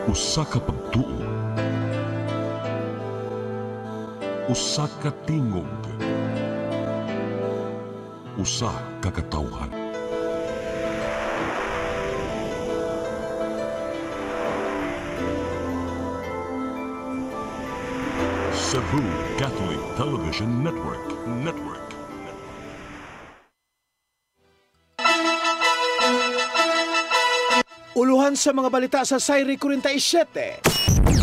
Usa ka pagtuo, usa ka tingog, usa ka katawhan. Cebu Catholic Television Network. Uluhan sa mga balita sa Sayri 47.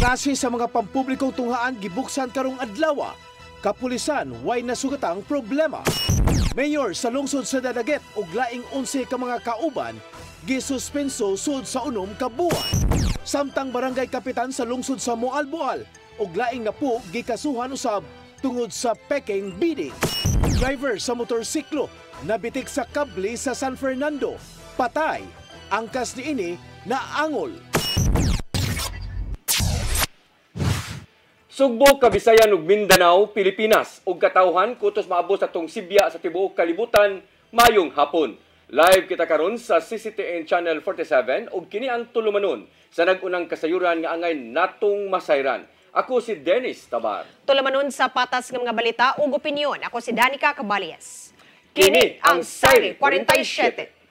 Klase sa mga pampublikong tunghaan gibuksan karong adlaw. Kapulisan way nasugatang problema. Mayor sa lungsod sa Dadaget ug laing 11 ka mga kauban gisuspenso sud sa unom ka buwan. Samtang barangay kapitan sa lungsod sa Moalboal ug laing napo gikasuhan usab tungod sa peking bidding. Driver sa motorsiklo nabitik sa kable sa San Fernando. Patay. Angkas niini na angol. Sugbo, Kabisayan ug Mindanao, Pilipinas ug katawhan kutos maabot sa tong Sibya sa tibuok kalibutan mayong hapon. Live kita karon sa CCTN Channel 47 ug kini ang tulumanon sa nag-unang kasayuran nga angay natong masayran. Ako si Dennis Tabar. Tulumanon sa patas ng mga balita ug opinyon. Ako si Danica Cabalias. Kini ang Sayri 47.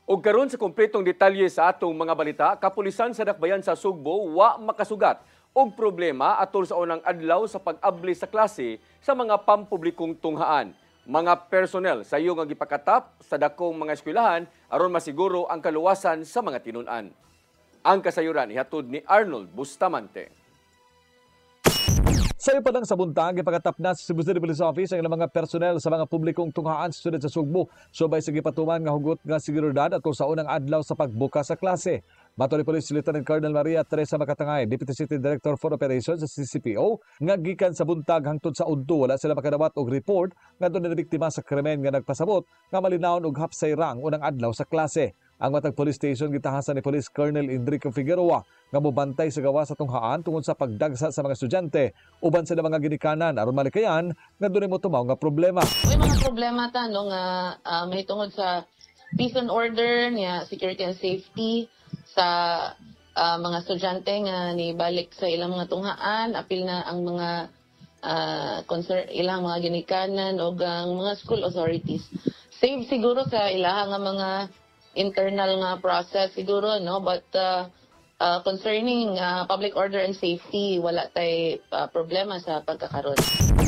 Og karon sa kompletong detalye sa atong mga balita, kapulisan sa dakbayan sa Sugbo wa makasugat og problema atol sa unang adlaw sa pag-abli sa klase sa mga pampublikong tunghaan. Mga personnel sa iyo nga gipakatap sa dakong mga eskwelahan aron masiguro ang kaluwasan sa mga tinun-an. Ang kasayuran ihatod ni Arnold Bustamante. Sa ipadang sa buntag, ipakatap na sa Cebu City Police Office ang ilang mga personnel sa mga publikong tunghaan sa siyudad sa Sugbo. Subay sa gipatuman nga hugot nga seguridad at sa unang adlaw sa pagbuka sa klase. Mato ni Police Lieutenant Colonel Maria Teresa Makatangay, Deputy City Director for Operations sa CCPO, nga gikan sa buntag hangtod sa udto wala sila makadawat og report nga doon na biktima sa krimen nga nagpasabot nga malinawon og hapsay rang unang adlaw sa klase. Ang matag police station gitahasan ni Police Colonel Enrico Figueroa nga mobantay sa gawa sa tunghaan tungod sa pagdagsa sa mga estudyante uban sa mga ginikanan aron malikayan nga dunay motumaw nga problema. May mga problema ta no nga may tungod sa peace and order niya, security and safety sa mga estudyante nga nibalik sa ilang mga tunghaan, apil na ang mga ilang mga ginikanan o ang mga school authorities. Save siguro sa ilang mga internal nga process siguro no, but concerning public order and safety wala tay problema sa pagkakaroon.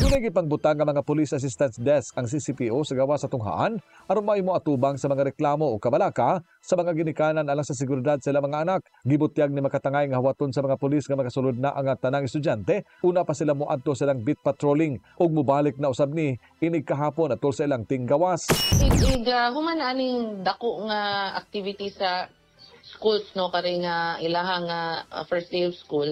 Dunay gipangbutang nga mga Police Assistance Desk ang CCPO sa gawa sa tunghaan aron maimo atubang sa mga reklamo o kabalaka sa mga ginikanan alang sa seguridad sa ilang mga anak. Gibutyag ni Makatangay nga hawaton sa mga pulis nga makasulod na ang tanang estudyante. Una pa sila moadto silang beat patrolling ug mubalik na usab ni inig kahapon atol sa ilang tinggawas. Human aning dako nga activity sa schools no kare nga ilahang first day of school.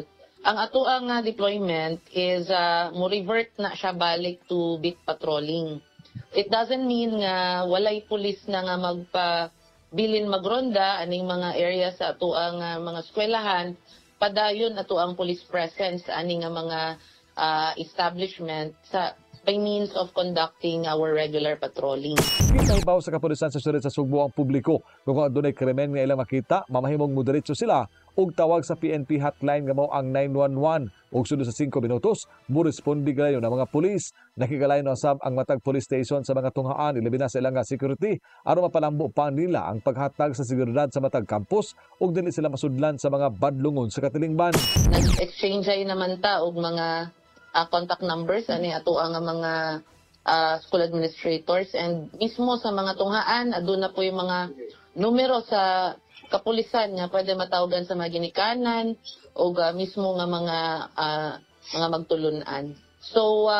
Ang ato ang deployment is mo revert na siya balik to beat patrolling. It doesn't mean nga walay pulis na nga magpabilin magronda aning mga area sa ato ang mga eskwelahan. Padayon ato ang police presence aning mga establishment sa by means of conducting our regular patrolling. Kitaibaw sa kapulisan sa siyudad sa Sugbo ang publiko kung adunay krimen nga ilang makita, mamahimong moderetso sila ug tawag sa PNP hotline nga mao ang 911 ug sunod sa 5 minutos moresponde gayud ang mga pulis. Nakigalayon na sab ang matag police station sa mga tunghaan ilabi na sa ilang security aron mapalambo pa nila ang paghatag sa seguridad sa matag campus ug dili sila masudlan sa mga badlungon sa katilingban. Nag-exchange ay naman ta og mga contact numbers ani ato ang mga school administrators and mismo sa mga tunghaan aduna po yung mga numero sa kapulisan nga pwede matawagan sa mga ginikanan o mismo nga mga magtulunan. So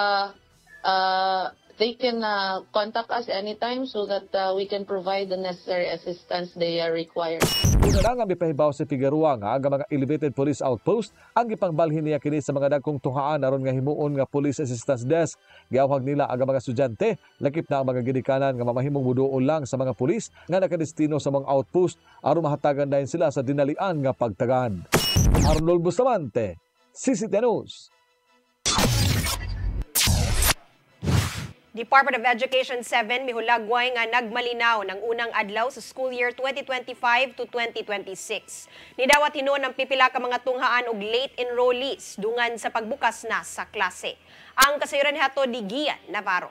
they can contact us anytime so that we can provide the necessary assistance they require. Una Una nga mipahibaw sa Figueroa nga ang mga elevated police outpost ang ipangbalhin niya kini sa mga dagkong tuhaan aron nga himuon nga police assistance desk. Giawhag nila ang mga estudyante lakip na ang mga gidikanan nga mamahimong muduol lang sa mga pulis nga nakadestino sa mga outpost aron mahatagan dayon sila sa dinalian nga pagtagan. Arnold Bustamante, CCTV News. Department of Education 7 mihulagway nga nagmalinaw ng unang adlaw sa school year 2025 to 2026. Nidawat hinuon ang pipila ka mga tunghaan og late enrollees dungan sa pagbukas na sa klase. Ang kasayuran hato ni Gian Navarro.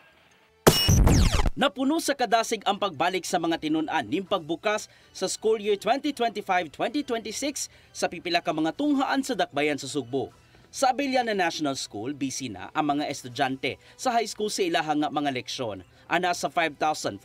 Napuno sa kadasig ang pagbalik sa mga tinun-an ning pagbukas sa school year 2025-2026 sa pipila ka mga tunghaan sa dakbayan sa Sugbo. Sa Abellana National School, busy na ang mga estudyante sa high school sa ilahang mga leksyon. Ana sa 5,469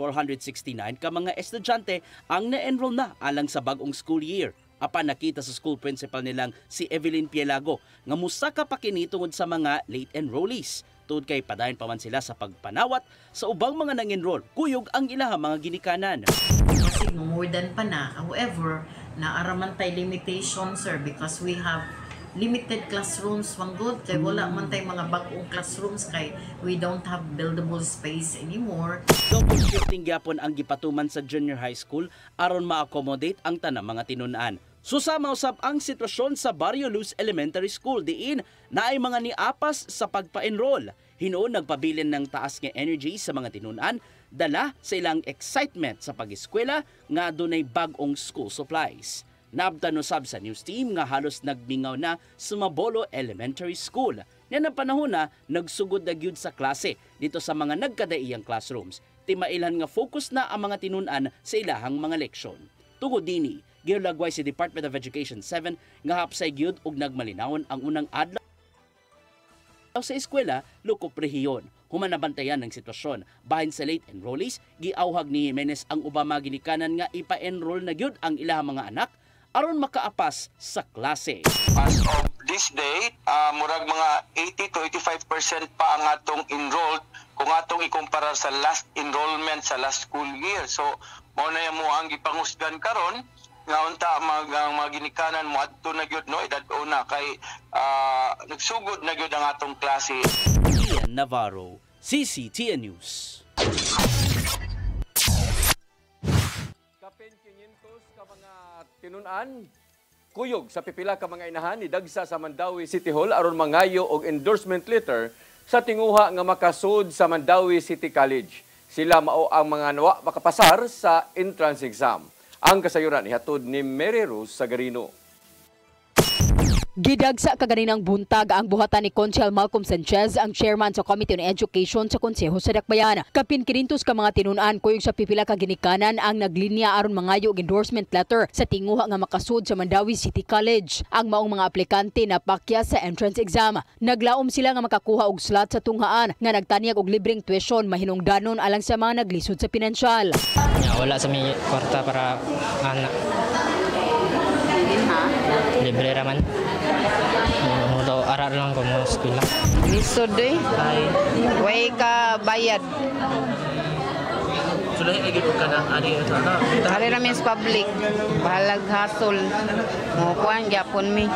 ka mga estudyante ang na-enroll na alang sa bagong school year. Apan nakita sa school principal nilang si Evelyn Pielago nga musaka pa kini tungod sa mga late enrollees. Tungod kay padayon pa man sila sa pagpanawat sa ubang mga nang-enroll, kuyog ang ilahang mga ginikanan. Kasi more than pa na. However, naaraman tayo limitation, sir, because we have limited classrooms manggod kay wala man tay mga bagong classrooms kay we don't have buildable space anymore. Double shifting gyapon ang gipatuman sa junior high school aron ma-accommodate ang tanang mga tinun-an. Susama usab ang sitwasyon sa Barrio Luz Elementary School diin naay mga niapas sa pagpa-enroll. Hinuon nagpabilin ng taas nga energy sa mga tinun-an, dala sa ilang excitement sa pag-eskwela nga adunay bag-ong school supplies. Naabtan usab sa news team nga halos nagmingaw na sa Mabolo Elementary School. Yan ang panahon na nagsugod na gyud sa klase dito sa mga nagkadaiyang classrooms. Timailhan nga focus na ang mga tinun-an sa ilahang mga leksyon. Tungod dini, gilagway si Department of Education 7 nga hapsay gyud og nagmalinawon ang unang adlaw sa eskwela, Luco Prehiyon. Humanabantayan ng sitwasyon. Bahin sa late enrollees, giawhag ni Jimenez ang ubang mga ginikanan nga ipa-enroll na gyud ang ilahang mga anak aron makaapas sa klase. As of this date, murag mga 80 to 85% pa ang atong enrolled kung atong ikumpara sa last enrollment sa last school year. So, mao na mo ang gipangusgan karon nga unta mga ginikanan mo adto na gyud no edad una kay nagsugod na gyud ang atong klase. Ian Navarro, CCTV News. Kapin 500 ka mga tinun-an, kuyog sa pipila ka mga inahan ni Dagsa sa Mandawi City Hall aron mangayo og endorsement letter sa tinguha nga makasud sa Mandawi City College. Sila mao ang mga nawa makapasar sa entrance exam. Ang kasayuran ihatod ni Mary Rose Sagarino. Gidagsa kaganinang buntag ang buhatan ni Conchal Malcolm Sanchez, ang chairman sa Committee on Education sa Konseho sa Dakbayan. Kapin 500 ka mga tinun-an kuyog sa pipila ka ginikanan ang naglinya aron mangayo og endorsement letter sa tinguha nga makasud sa Mandawi City College. Ang maong mga aplikante na pakya sa entrance exam. Naglaom sila nga makakuha og slot sa tunghaan nga nagtanyag og libreng tuition mahinungdanon alang sa mga naglisod sa pinansyal. Wala sa may kwarta para anak. Libre raman. Mudo aral lang ko mo eskwela. Lisod eh. Way ka bayad. Sudah lagi ko kana ani ito na. Hari namin sa public. Bahalag hasol. Mo kuan gyapon mi.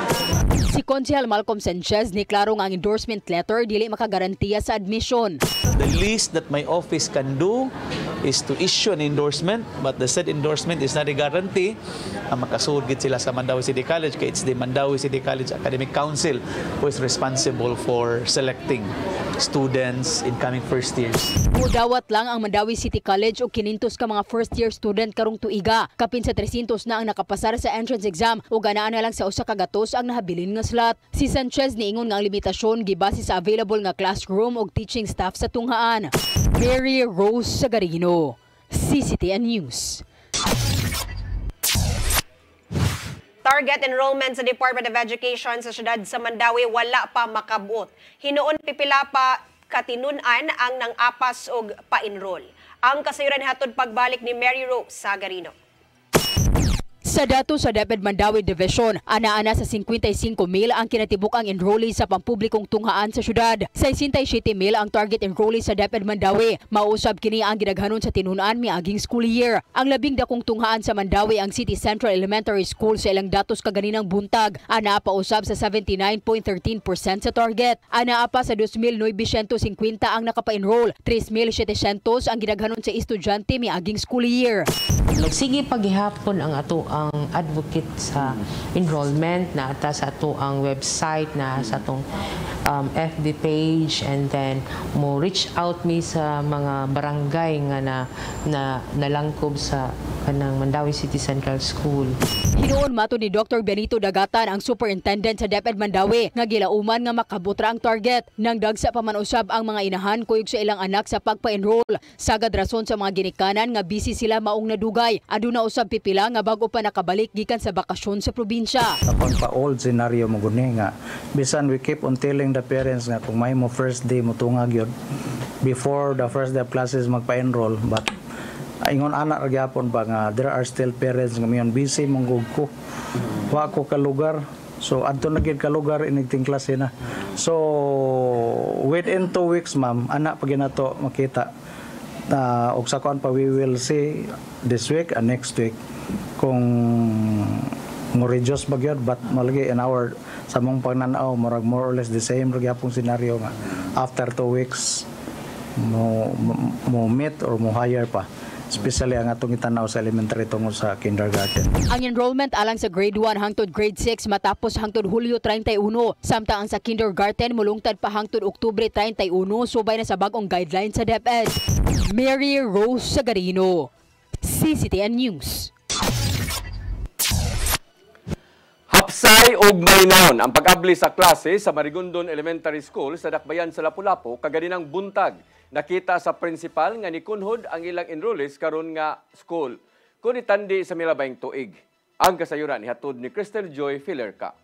Si Conchal Malcolm Sanchez ni klaro nga ang endorsement letter dili makagarantiya sa admission. The least that my office can do is to issue an endorsement, but the said endorsement is not a guarantee na makasud gid sila sa Mandawi City College kay it's the Mandawi City College Academic Council who is responsible for selecting students in coming first years. Mudawat lang ang Mandawi City College og 500 ka mga first year student karong tuiga. Kapin sa 300 na ang nakapasar sa entrance exam ug ganaan na lang sa usa ka gatos ang nahabilin nga slot. Si Sanchez niingon nga ang limitasyon gibase sa available nga classroom ug teaching staff sa tunghaan. Mary Rose Sagarino, CCTV News. Target enrollment sa Department of Education sa siyudad sa Mandawi wala pa makabot. Hinuon pipila pa katinun-an ang nang-apas og pa-enroll. Ang kasayuran hatod pagbalik ni Mary Rose Sagarino. Sa dato sa DepEd Mandawi Division, ana-ana sa 55,000 ang kinatibuk-ang enrollee sa pampublikong tunghaan sa syudad. 67,000 ang target enrollee sa DepEd Mandawi. Mausab kini ang gidaghanon sa tinun-an miaging school year. Ang labing dakong tunghaan sa Mandawi ang City Central Elementary School sa ilang datos kaganinang buntag. Ana pa usab sa 79.13% sa target. Ana pa sa 2,950 ang nakapa-enroll. 3,700 ang gidaghanon sa estudyante miaging school year. Nagsige paghihapon ang ato ang advocate sa enrollment na ata sa ato ang website na sa atong FB page, and then mo reach out mi sa mga barangay nga nalangkob sa kanang Mandawi City Central School. Hinuon mato ni Dr. Benito Dagatan ang superintendent sa DepEd Mandawi nga gilauman nga makabutra ang target. Nang dagsa pa man usab ang mga inahan kuyog sa ilang anak sa pagpa-enroll. Sagad rason sa mga ginikanan nga busy sila maong nadugay. Aduna usab pipila nga bago pa nakabalik gikan sa bakasyon sa probinsya. Kapag pa old scenario mo guni nga bisan we keep on telling the parents nga kung may mo first day mo tungag yun before the first day of classes magpa-enroll, but ingon anak ra gyapon ba nga there are still parents nga mayon busy mong ko wa ko ka lugar, so adto na gid ka lugar inigting klase na. So within 2 weeks ma'am anak pa ginato makita og sa kuan pa we will see this week and next week kung mo reduce ba gyud, but malagi in our sa mong pagnanaw murag more or less the same ra gyapon scenario nga after 2 weeks mo meet or mo higher pa, especially ang atong itanaw sa elementary tungod sa kindergarten. Ang enrollment alang sa grade 1 hangtod grade 6 matapos hangtod Hulyo 31, samtang ang sa kindergarten mulungtad pa hangtod Oktubre 31 subay na sa bagong guidelines sa DepEd. Mary Rose Sagarino, CCTN News. Hapsay og malinawon ang pag-abli sa klase sa Marigondon Elementary School sa Dakbayan sa Lapu-Lapu kaganinang buntag. Nakita sa principal nga nikunhod ang ilang enrollees karon nga school. Kung itandi sa milabayng tuig. Ang kasayuran ni hatod ni Crystal Joy Filerca.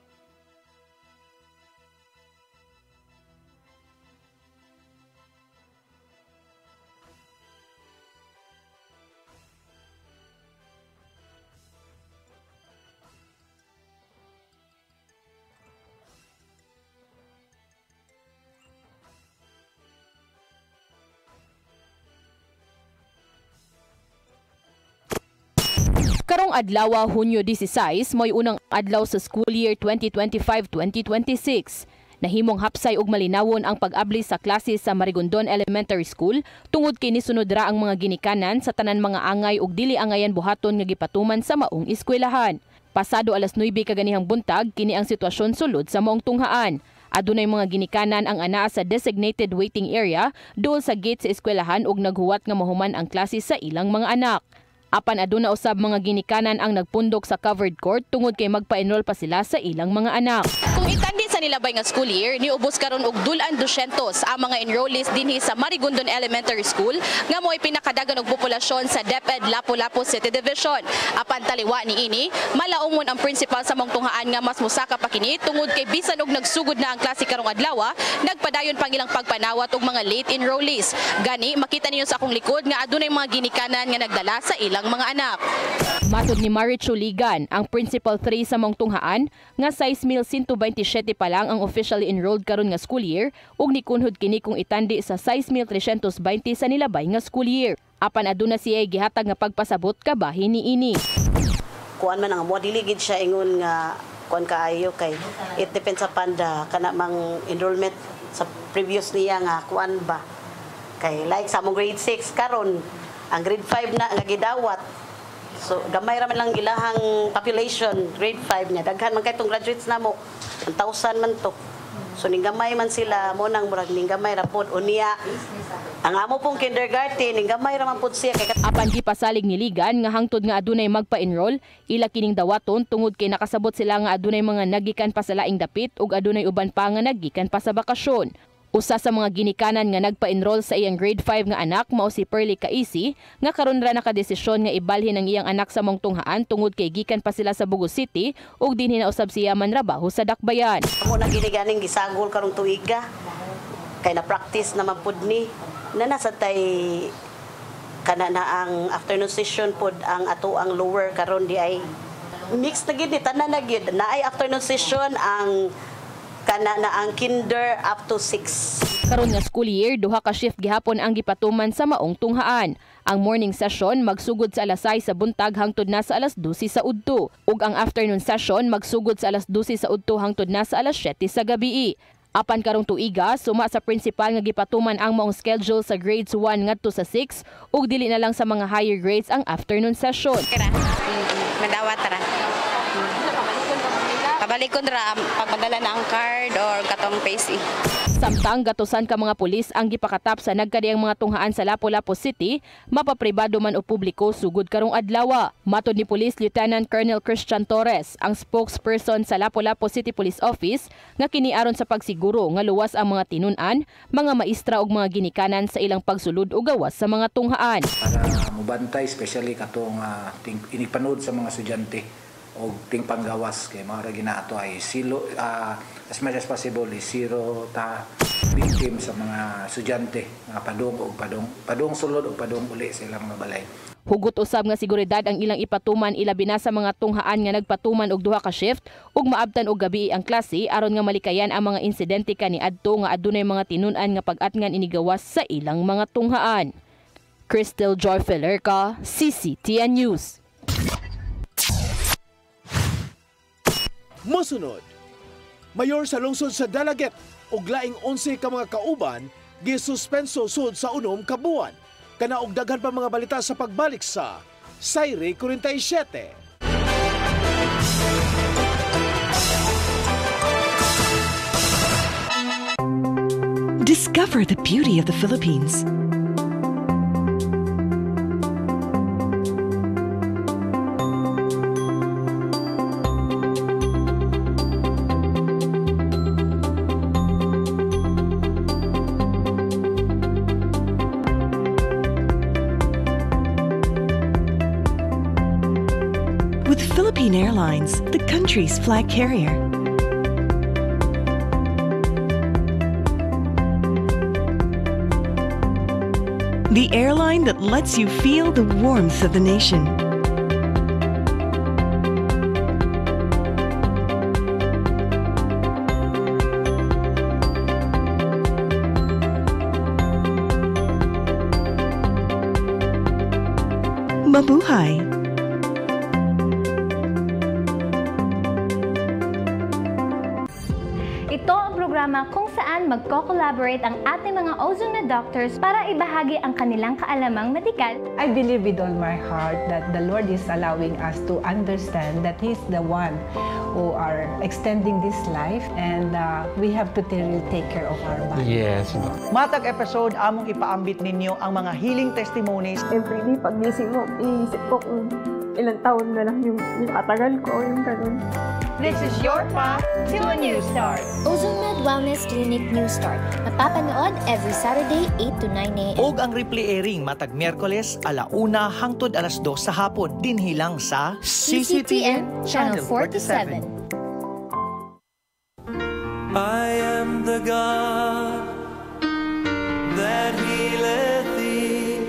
Karong adlaw Hunyo 16 mo'y unang adlaw sa school year 2025-2026. Nahimong hapsay og malinawon ang pag-abli sa klase sa Marigondon Elementary School tungod kay nisunod ra ang mga ginikanan sa tanan mga angay ug dili angayan buhaton nga gipatuman sa maong eskwelahan. Pasado alas 9 kaganihang buntag kini ang sitwasyon sulod sa maong tunghaan. Adunay mga ginikanan ang anaa sa designated waiting area duol sa gate sa eskwelahan ug naghuwat nga mahuman ang klase sa ilang mga anak. Apan aduna usab mga ginikanan ang nagpundok sa covered court tungod kay magpa-enroll pa sila sa ilang mga anak. Kung itandi sa nilabay nga school year, niubos karon og dulan 200 ang mga enrollees dinhi sa Marigondon Elementary School nga mo'y pinakadagan og populasyon sa DepEd Lapu-Lapu City Division. Apan taliwa ni ini, malaumon ang principal sa mong tunghaan nga mas musaka pa kini tungod kay bisan og nagsugod na ang klase karong adlaw, nagpadayon pang ilang pagpanawat og mga late enrollees. Gani makita ninyo sa akong likod nga adunay mga ginikanan nga nagdala sa ilang mga anak. Matod ni Marichu Ligan, ang Principal 3 sa mong tunghaan, nga 6,127 pa lang ang officially enrolled karon nga school year ug nikunhod kini kung itandi sa 6,320 sa nilabay nga school year. Apan aduna siya gihatag nga pagpasabot kabahin niini. Kuan man ang mo diligid siya ingon nga kuan kaayo kay it depends sa panda kana mang enrollment sa previous niya nga kuan ba. Kay like sa mong grade 6 karon ang grade 5 na nga gidawat. So gamay ra man lang ilahang population, grade 5 niya. Daghan man kay tong graduates namo. 1,000 man to. So ning gamay man sila mo nang murag ning gamay ra pod unya. Ang amo pong kindergarten ning gamay ra man pod siya kay apan gipasalig ni Ligan nga hangtod nga adunay magpa-enroll, ila kining dawaton tungod kay nakasabot sila nga adunay mga nagikan pa sa laing dapit ug adunay uban pa nga nagikan pa sa bakasyon. Usa sa mga ginikanan nga nagpa-enroll sa iyang grade 5 nga anak mao si Pearly Kaisi nga karon ra nakadesisyon nga ibalhin ang iyang anak sa mong tunghaan tungod kay gikan pa sila sa Bugo City ug dinhi na usab siya manrabaho sa Dakbayan. Amo na gini ganing gisagol karong tuiga kay na practice naman pud ni nasa tay kana na ang afternoon session pod ang ato ang lower karon di ay mix na gid, tanan na gid. Naay afternoon session ang kinder up to 6. Karon nga school year, duha ka shift gihapon ang gipatuman sa maong tunghaan. Ang morning session magsugod sa alas 6 sa buntag hangtod na sa alas 12 sa udto, ug ang afternoon session magsugod sa alas 12 sa udto hangtod na sa alas 7 sa gabii. Apan karong tuiga, suma sa principal nga gipatuman ang maong schedule sa grades 1 ngadto sa 6 ug dili na lang sa mga higher grades ang afternoon session. Madawat ra. Pabalikon ra pagpadala na ang card or katong PC. Samtang gatusan ka mga pulis ang gipakatap sa nagkadiyang mga tunghaan sa Lapu-Lapu City, mapapribado man o publiko sugod karong adlaw. Matod ni Police Lieutenant Colonel Christian Torres, ang spokesperson sa Lapu-Lapu City Police Office, nga kiniaron sa pagsiguro nga luwas ang mga tinun-an, mga maestra ug mga ginikanan sa ilang pagsulod o gawas sa mga tunghaan. Para mubantay especially katong inigpanood sa mga estudyante o ting panggawas kay mga ginaato ay silo as much as possible is zero ta victim sa mga estudyante nga padung sulod o padung uli sa ilang mga balay. Hugot usab nga seguridad ang ilang ipatuman ilabi na sa mga tunghaan nga nagpatuman og duha ka shift ug maabtan og gabi ang klase aron nga malikayan ang mga insidente kaniadto nga adunay mga tinun-an nga pag-atngan inigawas sa ilang mga tunghaan. Crystal Joy Felerca, CCTN News. Mosunod, mayor sa lungsod sa Dalaget ug laing 11 ka mga kauban gisuspenso sud sa 6 ka buwan. Kana og daghan pa mga balita sa pagbalik sa Sayre 47. Discover the beauty of the Philippines. With Philippine Airlines, the country's flag carrier. The airline that lets you feel the warmth of the nation. Mabuhay! Ito ang programa kung saan magko-collaborate ang ating mga ozone na doctors para ibahagi ang kanilang kaalamang medikal. I believe with all my heart that the Lord is allowing us to understand that He's the one who are extending this life and we have to really take care of our body. Yes. Matag episode, among ipaambit ninyo ang mga healing testimonies. Every day, pag gising mo, iisip ko kung ilang taon na lang yung katagal ko, yung ganun. This is your path to a new start. OzoneMed Wellness Clinic New Start. Mapapanood every Saturday, 8 to 9 a.m. Og ang replay airing matag Miyerkules, 1:00 hangtod 2:00 sa hapon. Dinhilang sa CCTN Channel 47. I am the God that healeth thee.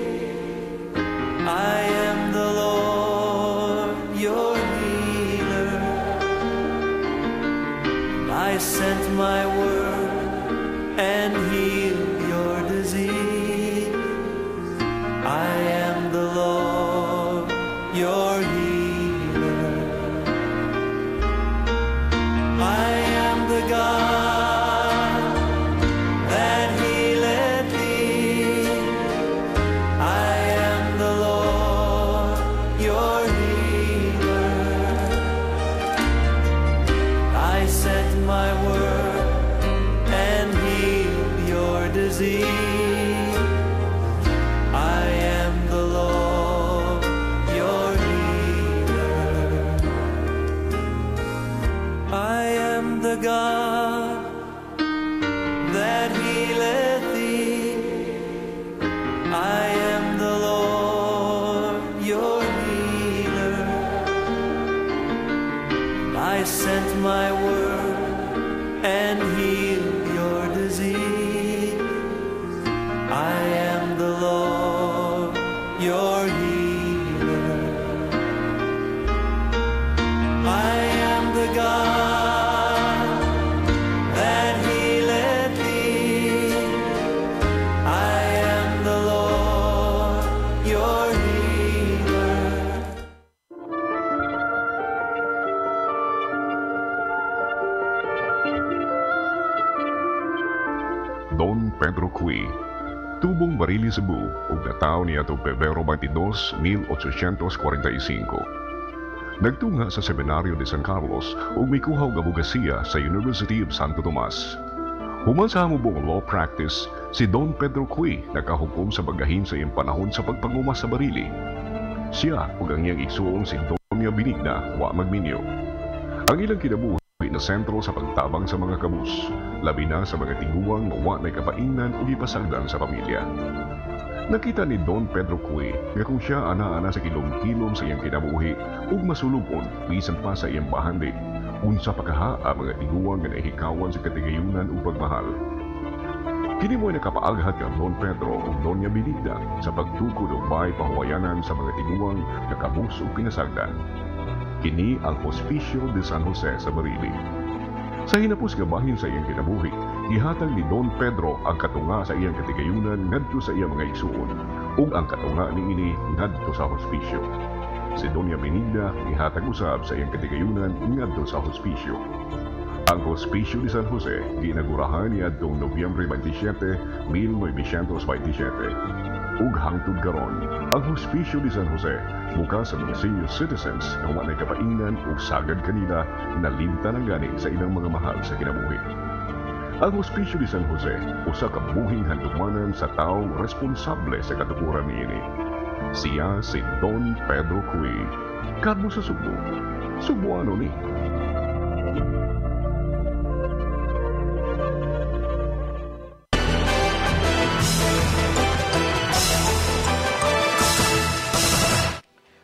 I am the Lord, your healer. I sent my word and healed your disease. I am the Lord, your healer. I am the God that healeth thee. I am the Lord, your healer. I sent my word and healed your disease. I am the Lord, your healer. I am the God that healeth thee. I am the Lord, your healer. I sent my word and healed your disease. I am the Lord, your healer. your healer. Don Pedro Cui, tubong barili Cebu ug nataw niya to Pebrero 22, 1845. Nagtunga sa Seminaryo de San Carlos ug mikuhaw nga abogasiya sa University of Santo Tomas. Human sa hamubong law practice, si Don Pedro Cui nakahukom sa bagahin sa iyang panahon sa pagpanguma sa barili. Siya ug ang iyang igsuong si Doña Benigna wa magminyo. Ang ilang kinabuhi na sentro sa pagtabang sa mga kabus, labi na sa mga tiguang na wa na'y kapaingnan o ipasagdan sa pamilya. Nakita ni Don Pedro Cui nga kung siya ana-ana sa kilom-kilom sa iyang kinabuhi ug masulubon bisan pa sa iyang bahandi, unsa pa kaha ang mga tiguang nga nahikawan sa katigayunan ug pagmahal. Kini mo'y nakapaaghat kang Don Pedro ug Doña Benigna sa pagtukod ug bay pahuwayanan sa mga tiguang na kabus ug pinasagdan. Kini ang Hospicio de San Jose sa Barili. Sa hinapos nga bahin sa iyang kinabuhi, gihatag ni Don Pedro ang katunga sa iyang katigayunan ngadto sa iyang mga igsuon ug ang katunga niini ngadto sa hospicio. Si Doña Benigna gihatag usab sa iyang katigayunan ngadto sa hospicio. Ang Hospicio de San Jose ginagurahan niadtong Nobyembre 27, 1927. Ug hangtod karon, ang Hospicio de San Jose bukas sa mga senior citizens na walay kapaingnan ug sagad kanila na limtan ang gani sa ilang mga mahal sa kinabuhi. Ang Hospicio de San Jose usa ka buhing handumanan sa taong responsable sa katukuran niini. Siya si Don Pedro Cui, kadto sa Subo. Subuano ni.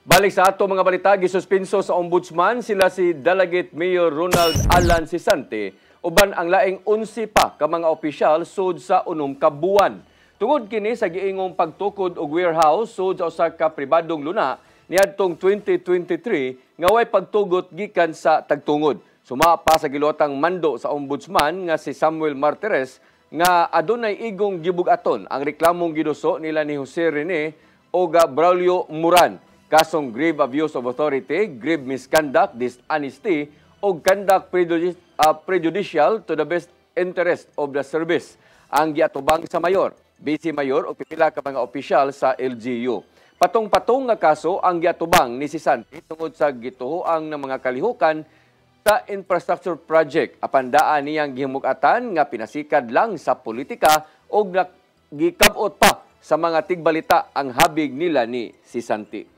Balik sa ato mga balita, gisuspenso sa ombudsman sila si Delegate Mayor Ronald Alan Sisante uban ang laing 11 pa ka mga opisyal sud sa unom ka buwan. Tungod kini sa giingong pagtukod og warehouse sud sa usa ka pribadong luna niadtong 2023 nga way pagtugot gikan sa tagtungod. Suma pa sa gilotang mando sa ombudsman nga si Samuel Martires nga adunay igong gibugaton ang reklamong giduso nila ni Jose Rene o Braulio Moran. Kasong grave abuse of authority, grave misconduct, dishonesty, o conduct prejudicial to the best interest of the service. Ang giatubang sa mayor, vice mayor o pipila ka mga opisyal sa LGU. Patong-patong nga kaso ang giatubang ni Sisante tungod sa gituhoang ng mga kalihukan sa infrastructure project. Apandaan niyang gihimugatan nga pinasikad lang sa politika o gikabot pa sa mga tigbalita ang habig nila ni Sisante.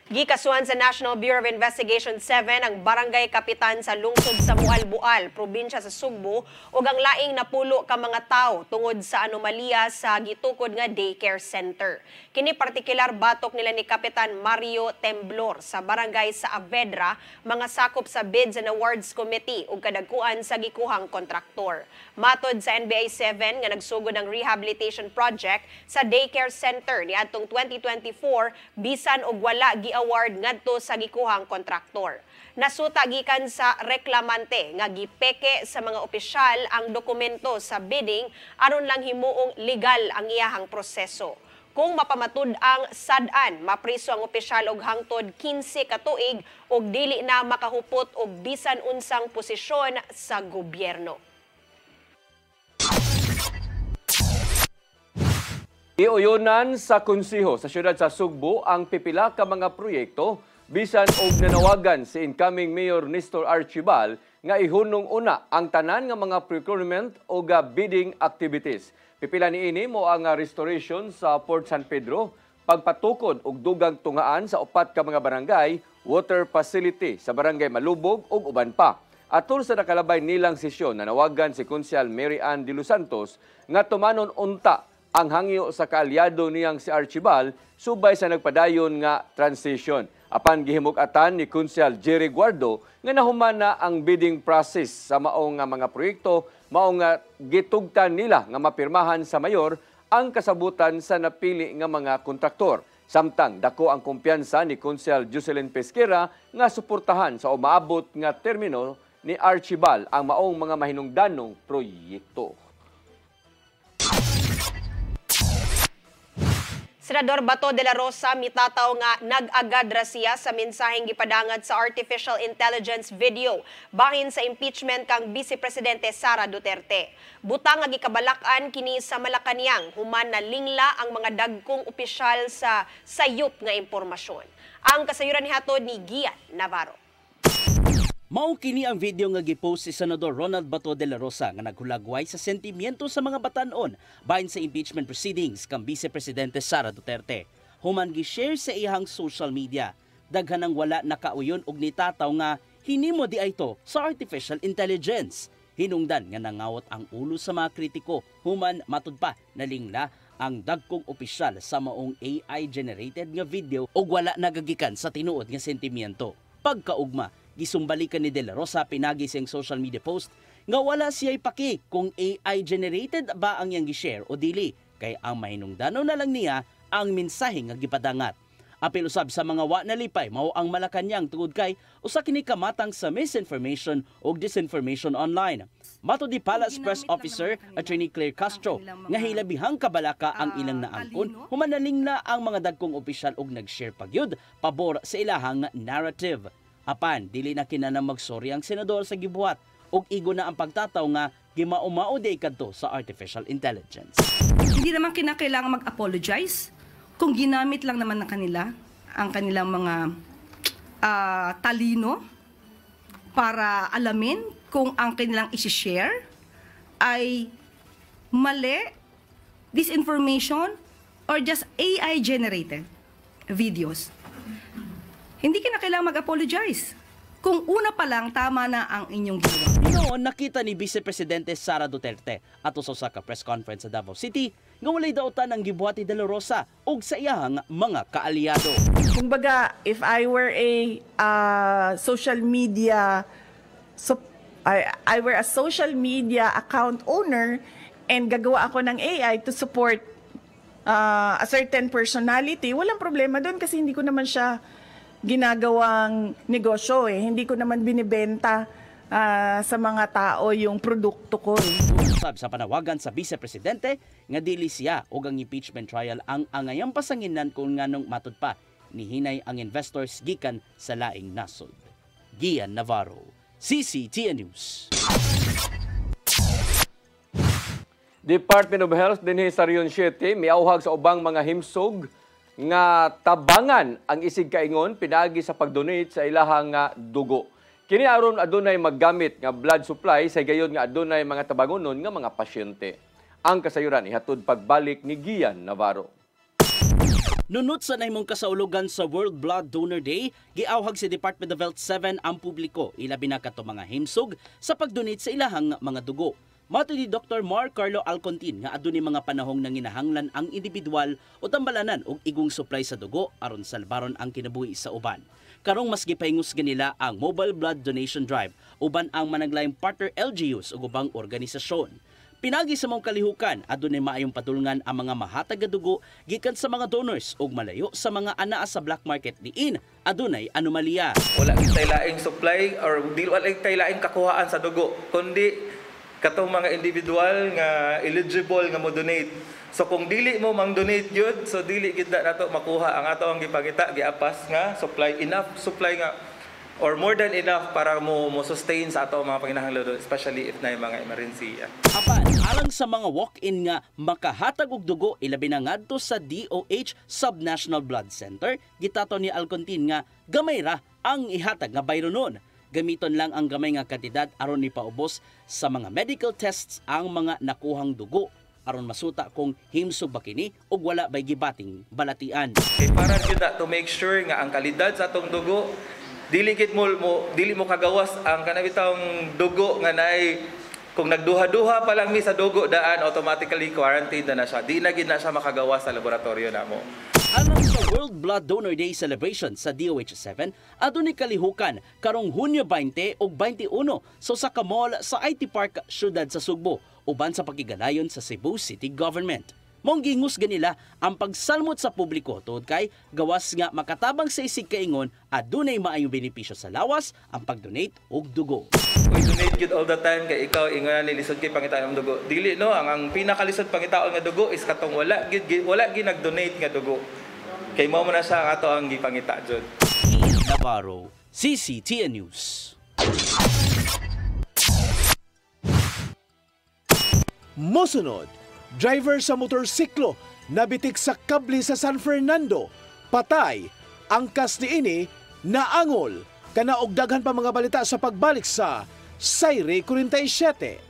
Gikasuhan sa National Bureau of Investigation 7 ang barangay kapitan sa lungsod sa Bual-Bual, probinsya sa Sugbo, ug ang laing napulo ka mga tawo tungod sa anomalya sa gitukod nga daycare center. Kini partikular batok nila ni Kapitan Mario Temblor sa barangay sa Avedra, mga sakop sa Bids and Awards Committee ug kadagkuan sa gikuhang kontraktor. Matod sa NBI 7 nga nagsugod ang rehabilitation project sa daycare center niadtong 2024 bisan og wala award ngadto sa gikuhang kontraktor. Nasuta gikan sa reklamante nga gipeke sa mga opisyal ang dokumento sa bidding aron lang himuong legal ang iyahang proseso. Kung mapamatud ang sad-an, mapriso ang opisyal og hangtod 15 ka tuig og dili na makahupot og bisan unsang posisyon sa gobyerno. Iuyonan sa konseho sa siyudad sa Sugbo ang pipila ka mga proyekto bisan og nanawagan si incoming Mayor Nestor Archibal nga ihunong una ang tanan nga mga procurement o bidding activities. Pipila niini mo ang restoration sa Port San Pedro, pagpatukod og dugang tungaan sa upat ka mga barangay, water facility sa barangay Malubog ug uban pa. Atol sa nakalabay nilang sesyon, nanawagan si Konsyal Mary Ann de Los Santos nga tumanon unta ang hangyo sa kaalyado niyang si Archibal subay sa nagpadayon nga transition. Apan gihimug-atan ni Konsyal Jerry Guardo nga nahuman na ang bidding process sa maong nga mga proyekto, maong nga gitugtan nila nga mapirmahan sa mayor ang kasabutan sa napili nga mga kontraktor. Samtang dako ang kumpiyansa ni Konsyal Jocelyn Pesquera nga suportahan sa umaabot nga termino ni Archibal ang maong mga mahinungdanong proyekto. Senador Bato de la Rosa mitataw nga nag-agad ra siya sa mensaheng gipadangad sa artificial intelligence video bahin sa impeachment kang Vice Presidente Sara Duterte. Butang nga gikabalakan kini sa Malacañang human na lingla ang mga dagkong opisyal sa sayop nga impormasyon. Ang kasayuran ni hatod ni Gian Navarro. Mao kini ang video nga gipost si Senador Ronald Bato de la Rosa nga naghulagway sa sentimiento sa mga batan-on bahin sa impeachment proceedings kang Vice Presidente Sara Duterte. Human gi-share sa iyang social media. Daghan ang wala nakauyon og nitataw nga hinimo di ay to sa artificial intelligence. Hinungdan nga nangawot ang ulo sa mga kritiko human matud pa nalingla ang dagkong opisyal sa maong AI-generated nga video og wala nagagikan sa tinuod nga sentimiento. Pagkaugma, gisumbalikan ni De La Rosa pinagi siyang social media post nga wala siya'y paki kung AI-generated ba ang iyang gi-share o dili, kay ang mahinungdano na lang niya ang mensahe nga gipadangat. Apil usab sa mga wa nalipay mao ang Malacañang tungod kay usa kini kamatang sa misinformation o disinformation online. Mato di Palace Press Officer Attorney Claire Castro nga hilabihang kabalaka ang ilang naangkon humanaling na ang mga dagkong opisyal og nag-share pagyud pabor sa ilahang narrative. Apan dili na kinahanglan magsorry ang senador sa gibuhat ug igo na ang pagtataw nga gimao-mao day kadto sa artificial intelligence. Hindi naman kinakailangan mag-apologize kung ginamit lang naman ng kanila ang kanilang mga talino para alamin kung ang kanilang isi-share ay mali, disinformation, or just AI-generated videos. Hindi kinakailangan mag-apologize. Kung una pa lang, tama na ang inyong ginawa. Noon, nakita ni Vice Presidente Sara Duterte ato sa usa ka press conference sa Davao City nga walay daotan ang gibuhati De La Rosa ug sa iyang mga kaalyado. Kumbaga, if I were a social media I were a social media account owner and gagawa ako ng AI to support a certain personality, walang problema doon kasi hindi ko naman siya ginagawang negosyo eh. Hindi ko naman binibenta sa mga tao yung produkto ko eh. Sab sa panawagan sa Vice Presidente nga dili siya og ang impeachment trial ang angayang pasanginan kung nganong matud pa ni hinay ang investors gikan sa laing nasod. Gian Navarro, CCTN News. Department of Health dinhi sa Region 7 miauhag sa ubang mga himsog nga tabangan ang isig kaingon pinagi sa pag-donate sa ilahang dugo. Kini aron adunay maggamit nga blood supply sa gayon nga adunay mga tabangonon nga mga pasyente. Ang kasayuran ihatod pagbalik ni Gian Navarro. Nunot sa nahimong kasaulugan sa World Blood Donor Day, giawhag si Department of Health 7 ang publiko ilabi na kato mga himsog sa pag-donate sa ilahang mga dugo. Mato ni Dr. Mark Carlo Alcontin nga adunay mga panahong nanginahanglan ang individual o tambalanan og igong supply sa dugo aron salbaron ang kinabuhi sa uban. Karong mas gipahingus ganila ang Mobile Blood Donation Drive uban ang managlayong partner LGUs ug ubang organisasyon. Pinagi sa mga kalihukan adunay maayong patulungan ang mga mahatag nga dugo gikan sa mga donors ug malayo sa mga anaa sa black market diin adunay anomalya. Wala kitay laing supply or dili wala kitay laing kakuhaan sa dugo kundi katong mga individual nga eligible nga mo donate. So kung dili mo mang donate yun, so dili gid nato makuha ang ato ang gipakita giapas nga supply enough supply nga or more than enough para mo sustain sa ato mga panginahanglan especially if na mga emergency. Apan alang sa mga walk-in nga makahatag og dugo ilabi na ngadto sa DOH Subnational Blood Center, gitato ni Alcontin nga gamay ra ang ihatag nga bayronon. Gamiton lang ang gamay nga kantidad aron ipaubos sa mga medical tests ang mga nakuhang dugo aron masuta kung himsog ba kini ug wala bay gibating balatian. Okay, para gyud to make sure nga ang kalidad sa atong dugo dili mo kagawas ang kanabitang dugo nga naay kung nagduha-duha pa lang mi sa dugo daan automatically quarantined na siya. Di na gid na siya makagawas sa laboratorio namo. Alang sa World Blood Donor Day celebration sa DOH7, adunay kalihukan karong Hunyo 20 ug 21 sa usa ka mall sa IT Park, siyudad sa Sugbo, uban sa pakigalayon sa Cebu City Government. Mong gingusgan nila ang pagsalmot sa publiko tungod kay gawas nga makatabang sa isig kaingon adunay maayong benepisyo sa lawas ang pag-donate og dugo. We donate good all the time kay ikaw ingon ni lisod kay pangitaon ng dugo. Dili no ang pinakalisod pangitaon nga dugo is katong wala gid nag-donate nga dugo. Kay mao man na siya ato ang gipangita jud. Navarro, CCTN News. Mosunod, driver sa motorsiklo nabitik sa kable sa San Fernando. Patay, angkas niini naangol. Kanaog daghan pa mga balita sa pagbalik sa Sayre 47.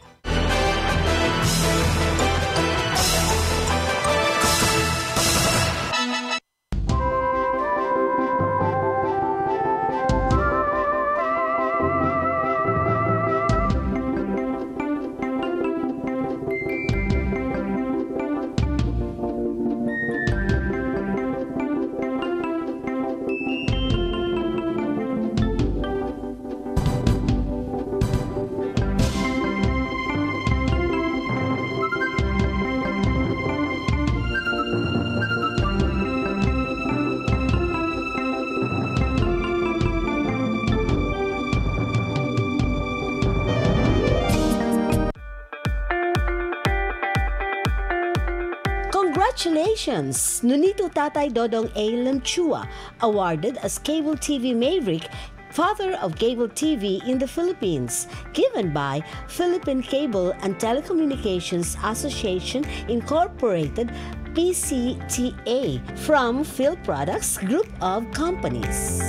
Congratulations! Nunito Tatay Dodong A. Lamchua, awarded as Cable TV Maverick, Father of Cable TV in the Philippines, given by Philippine Cable and Telecommunications Association Incorporated, PCTA, from Phil Products Group of Companies.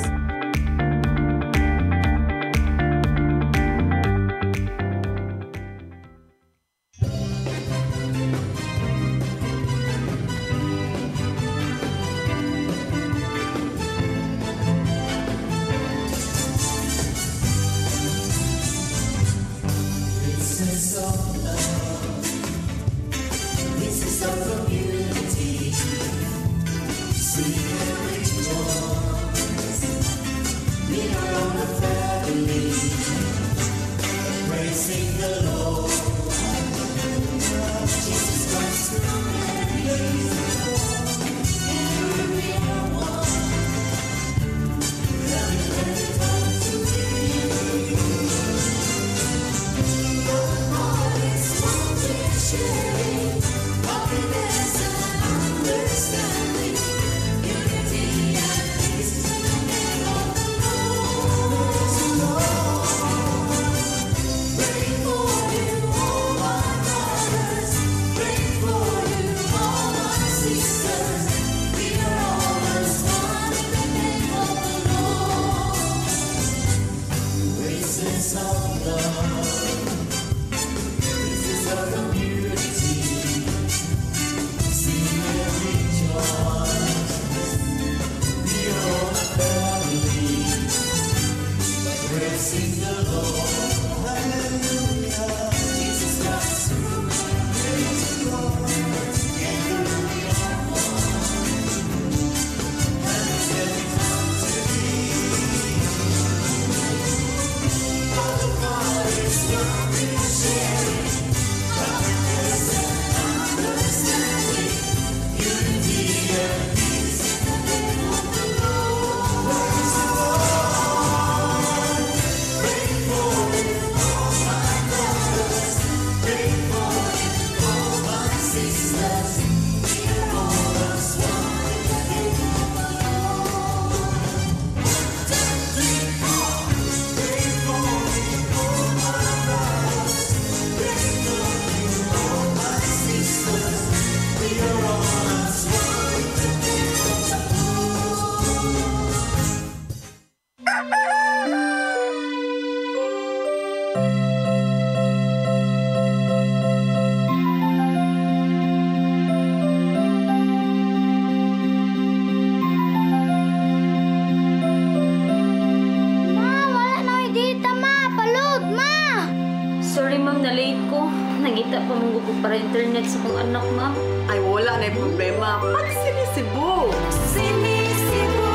Nangita pa mong gugod para internet sa kong anak, ma'am. Ay, wala na yung problema. Pag-sinisibo! Sinisibo,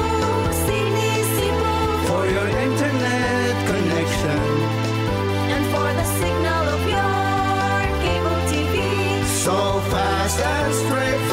sinisibo. For your internet connection. And for the signal of your cable TV. So fast and straight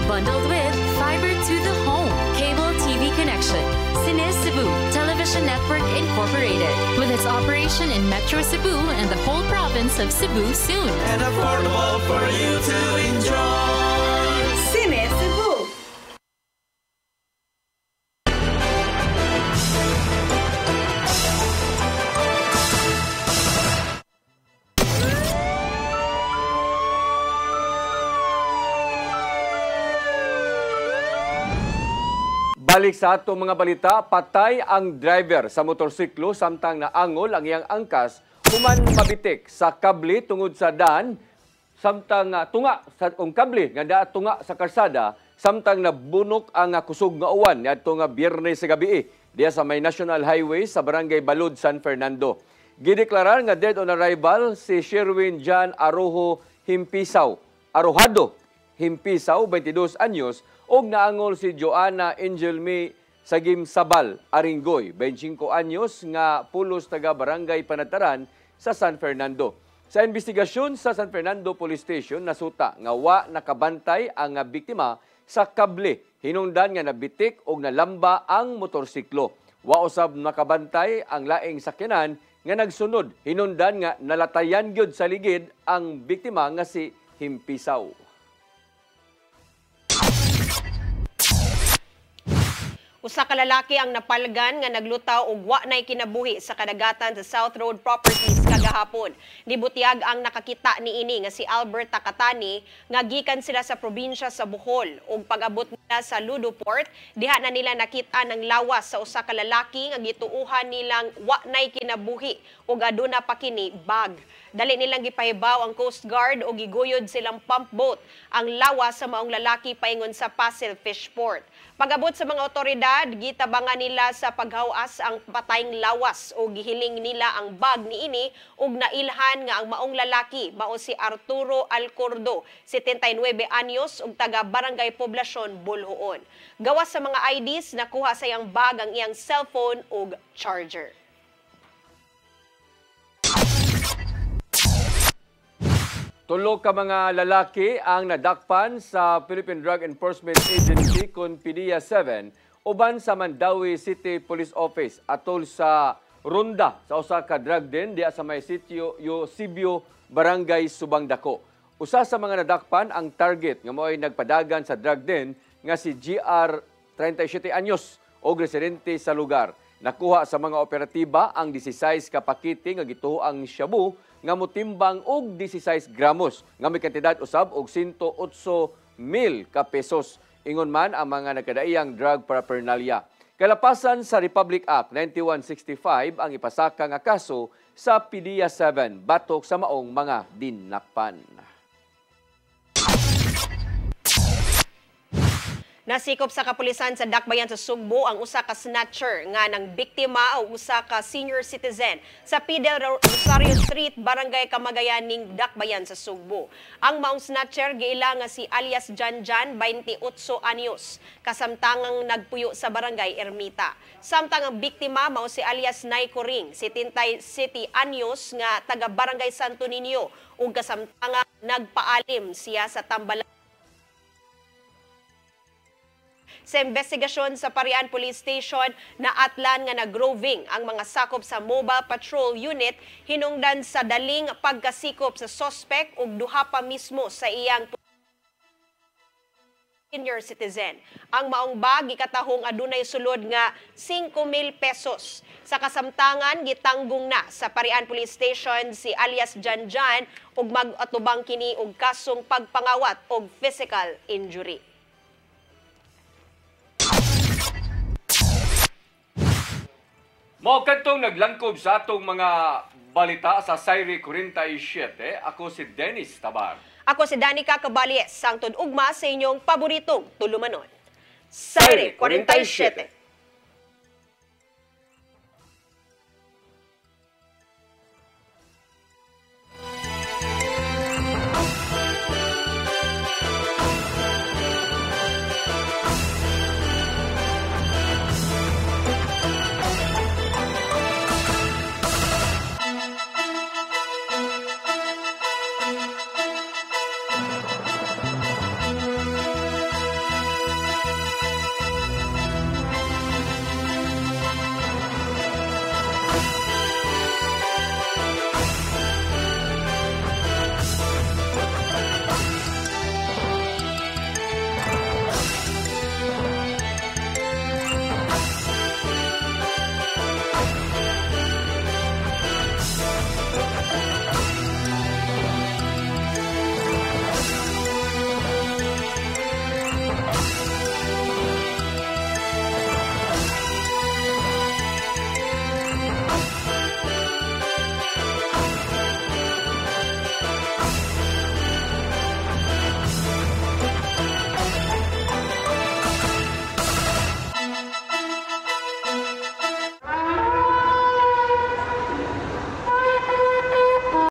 Bundled with fiber to the home, cable TV connection. Cine Cebu Television Network Incorporated, with its operation in Metro Cebu and the whole province of Cebu soon. And affordable for you to enjoy. Cine Cebu. Balik sa atong mga balita, patay ang driver sa motorsiklo samtang naangol ang iyang angkas human mabitik sa kable tungod sa daan samtang tunga sa kable nga tunga sa kalsada samtang nabunok ang kusog nga uwan niadto nga Biyernes sa gabi diya sa may National Highway sa Barangay Balud, San Fernando. Gideklarar nga dead on arrival si Sherwin John Arrohado Himpisaw, 22 anyos, og naangol si Joanna Angel May Sagim Sabal Aringoy, 25 anyos, nga pulos taga Barangay Panataran sa San Fernando. Sa investigasyon sa San Fernando Police Station, nasuta nga wa nakabantay ang biktima sa kable. Hinungdan nga nabitik og nalamba ang motorsiklo. Wa usab nakabantay ang laing sakyanan nga nagsunod. Hinungdan nga nalatayan gyud sa ligid ang biktima nga si Himpisaw. Usa ka lalaki ang napalgan nga naglutaw og wa nay kinabuhi sa kadagatan sa South Road Properties kagahapon. Nibutiag ang nakakita niini nga si Albert Takatani nga gikan sila sa probinsya sa Bohol ug pag-abot nila sa Ludoport diha na nila nakita ng lawas sa usa ka lalaki nga gituuhan nilang wa nay kinabuhi ug aduna pa kini bag. Dali nilang gipahibaw ang Coast Guard o giguyod silang pump boat ang lawas sa maong lalaki paingon sa Pasil Fishport. Pag-abot sa mga otoridad, gitabangan nila sa paghawas ang patayng lawas o gihiling nila ang bag niini ug nailhan nga ang maong lalaki mao si Arturo Alcordo, 79 anyos ug taga Barangay Poblasyon, Bulhoon. Gawas sa mga IDs, nakuha sa iyang bag ang iyang cellphone ug charger. Tulo ka mga lalaki ang nadakpan sa Philippine Drug Enforcement Agency kon PDEA-7 uban sa Mandawi City Police Office atol sa ronda sa usa ka drug den diya sa may sitio Eusebio, Barangay Subang Dako. Usa sa mga nadakpan ang target nga mo'y nagpadagan sa drug den nga si GR 37 anyos o residente sa lugar. Nakuha sa mga operatiba ang 16 ka pakete nga gituoang shabu nga motimbang og 16 gramos nga may kantidad usab og 108,000 ka pesos. Ingon man ang mga nagkadaiyang drug paraphernalia. Kalapasan sa Republic Act 9165 ang ipasaka nga kaso sa PDEA-7 batok sa maong mga dinakpan. Nasikop sa kapulisan sa Dakbayan sa Sugbo ang usa ka snatcher nga nang biktima o usa ka senior citizen sa Fidel Rosario Street, Barangay Kamagayan ning Dakbayan sa Sugbo. Ang maong snatcher giila nga si alias Janjan, 28 anyos, kasamtangang nagpuyo sa Barangay Ermita. Samtang ang biktima mao si alias Nay Coring, 77 anyos nga taga Barangay Santo Niño ug kasamtangang nagpaalim siya sa tambalan. Sa investigasyon sa Parian Police Station, naatlan nga nagroving ang mga sakop sa Mobile Patrol Unit hinungdan sa daling pagkasikop sa sospek ug duha pa mismo sa iyang senior citizen. Ang maong bag gikatahong adunay sulod nga 5,000 pesos. Sa kasamtangan gitanggong na sa Parian Police Station si alias Janjan ug mag-atubang kini og kasong pagpangawat og physical injury. Mao kadtong naglangkob sa atong mga balita sa Sayre 47. Ako si Dennis Tabar. Ako si Danica Caballes, sang tud-ugma sa inyong paboritong tulumanon. Sayre 47.